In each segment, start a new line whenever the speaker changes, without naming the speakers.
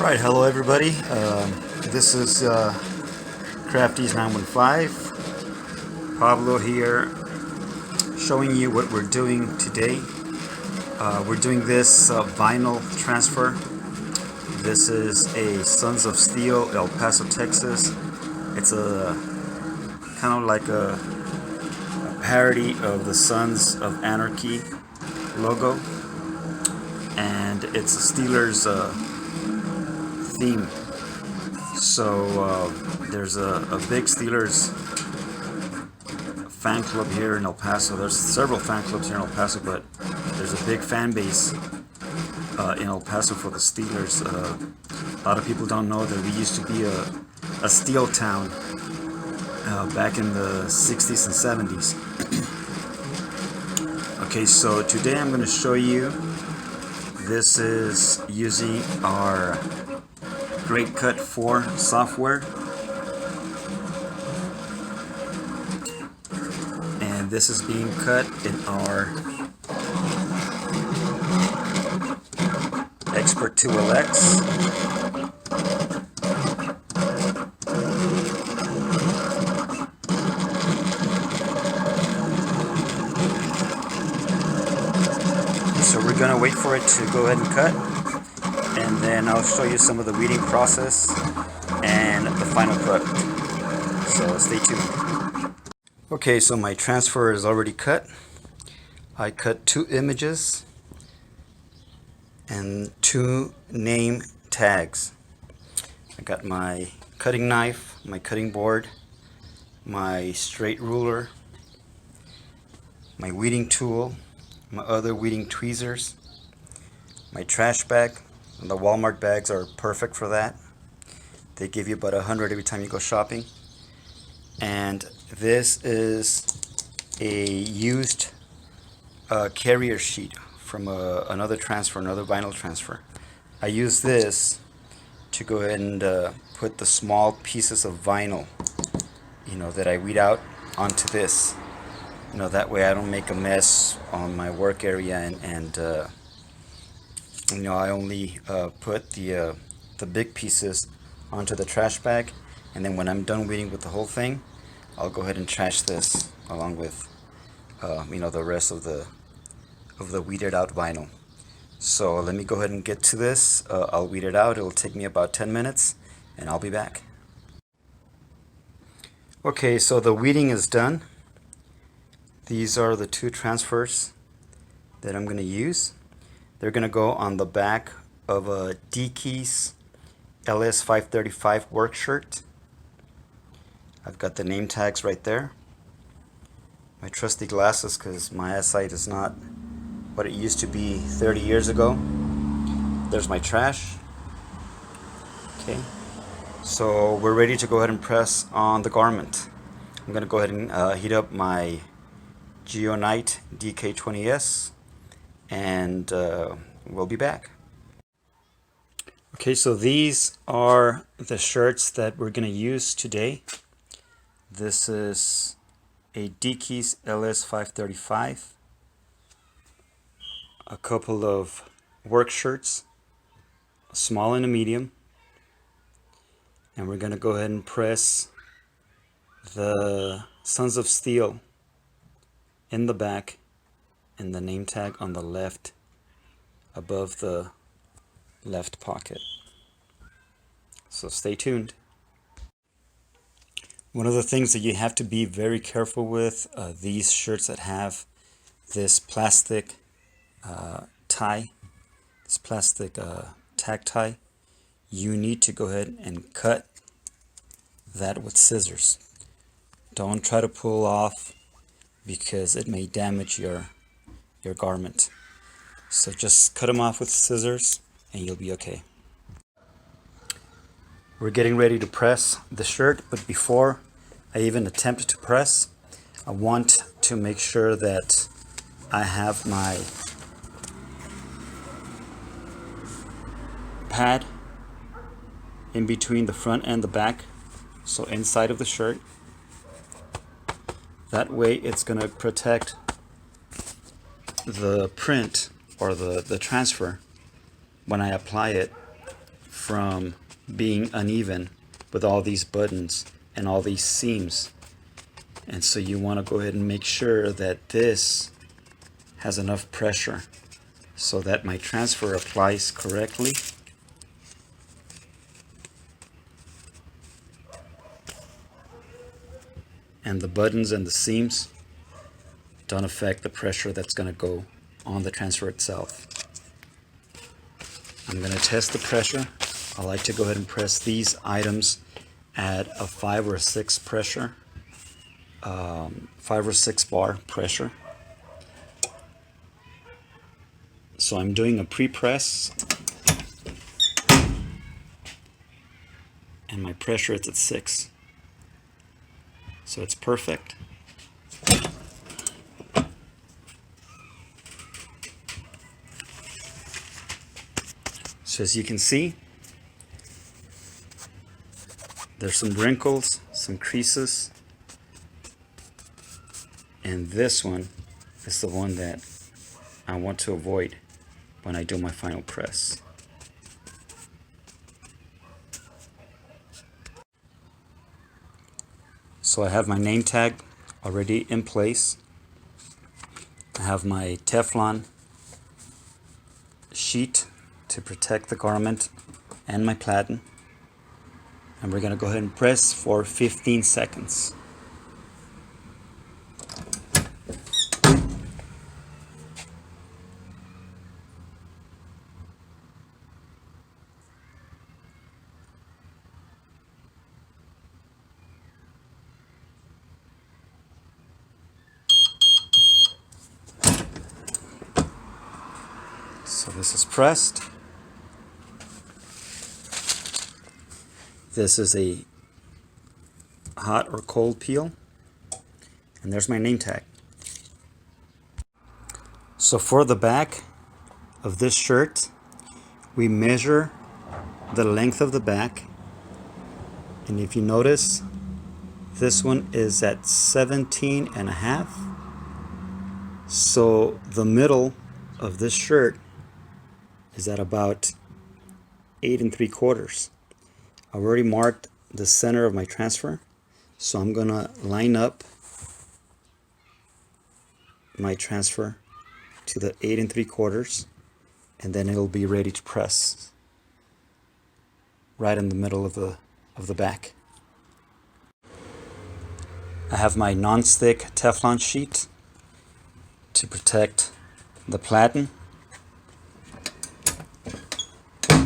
Right, hello everybody. This is Crafties 915. Pablo here, showing you what we're doing today. We're doing this vinyl transfer. This is a Sons of Steel, El Paso, Texas. It's a kind of like a parody of the Sons of Anarchy logo, and it's a Steelers theme. So there's a big Steelers fan club here in El Paso. There's several fan clubs here in El Paso, but there's a big fan base in El Paso for the Steelers. A lot of people don't know that we used to be a steel town back in the 60s and 70s. Okay, so today I'm going to show you, this is using our GreatCut 4 software, and this is being cut in our Expert II LX. So we're going to wait for it to go ahead and cut, and then I'll show you some of the weeding process and the final product. So stay tuned. Okay, so my transfer is already cut. I cut 2 images and 2 name tags. I got my cutting knife, my cutting board, my straight ruler, my weeding tool, my other weeding tweezers, my trash bag. And the Walmart bags are perfect for that. They give you about 100 every time you go shopping. And this is a used carrier sheet from another transfer, another vinyl transfer. I use this to go ahead and put the small pieces of vinyl, that I weed out onto this. That way I don't make a mess on my work area, and I only put the big pieces onto the trash bag, and then when I'm done weeding with the whole thing, I'll go ahead and trash this along with the rest of the weeded out vinyl. So let me go ahead and get to this. I'll weed it out. It'll take me about 10 minutes, and I'll be back. Okay, so the weeding is done. These are the 2 transfers that I'm going to use. They're going to go on the back of a Dickies LS535 Work Shirt. I've got the name tags right there. My trusty glasses, because my eyesight is not what it used to be 30 years ago. There's my trash. Okay, so we're ready to go ahead and press on the garment. I'm going to go ahead and heat up my Geonite DK20S, and we'll be back. Okay, so these are the shirts that we're going to use today. This is a Dickies LS535, a couple of work shirts, a small and a medium, and we're going to go ahead and press the Sons of Steel in the back and the name tag on the left above the left pocket. So stay tuned. One of the things that you have to be very careful with, these shirts that have this plastic tie, this plastic tag tie, you need to go ahead and cut that with scissors. Don't try to pull off, because it may damage your garment. So just cut them off with scissors and you'll be okay. We're getting ready to press the shirt, but before I even attempt to press, I want to make sure that I have my pad in between the front and the back, so inside of the shirt. That way it's going to protect the print or the transfer when I apply it from being uneven with all these buttons and all these seams. And so you want to go ahead and make sure that this has enough pressure so that my transfer applies correctly. And the buttons and the seams don't affect the pressure that's going to go on the transfer itself. I'm going to test the pressure. I like to go ahead and press these items at a 5 or 6 pressure, 5 or 6 bar pressure. So I'm doing a pre-press, and my pressure is at 6. So it's perfect. So as you can see, there's some wrinkles, some creases, and this one is the one that I want to avoid when I do my final press. So I have my name tag already in place. I have my Teflon sheet to protect the garment and my platen. And we're going to go ahead and press for 15 seconds. So this is pressed. This is a hot or cold peel. And there's my name tag. So for the back of this shirt, we measure the length of the back. And if you notice, this one is at 17.5. So the middle of this shirt is at about 8 3/4. I've already marked the center of my transfer, so I'm gonna line up my transfer to the 8 3/4, and then it'll be ready to press right in the middle of the back. I have my non-stick Teflon sheet to protect the platen.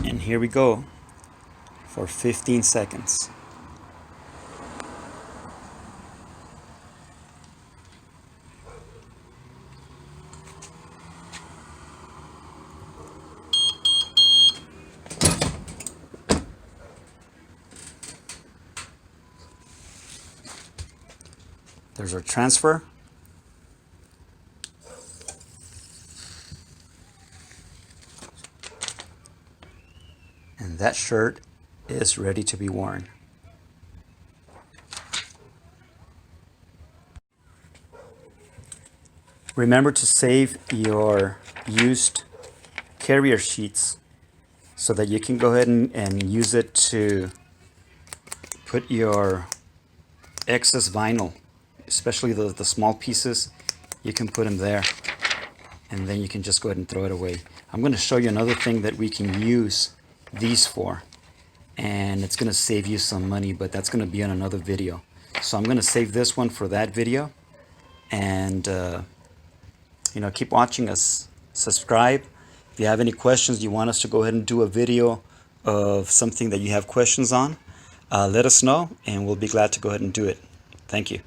And here we go for 15 seconds. There's our transfer. And that shirt is ready to be worn. Remember to save your used carrier sheets so that you can go ahead and use it to put your excess vinyl, especially the small pieces. You can put them there, and then you can just go ahead and throw it away. I'm going to show you another thing that we can use these for, and it's going to save you some money, but that's going to be on another video. So I'm going to save this one for that video, and keep watching us. Subscribe. If you have any questions, you want us to go ahead and do a video of something that you have questions on, let us know, and we'll be glad to go ahead and do it. Thank you.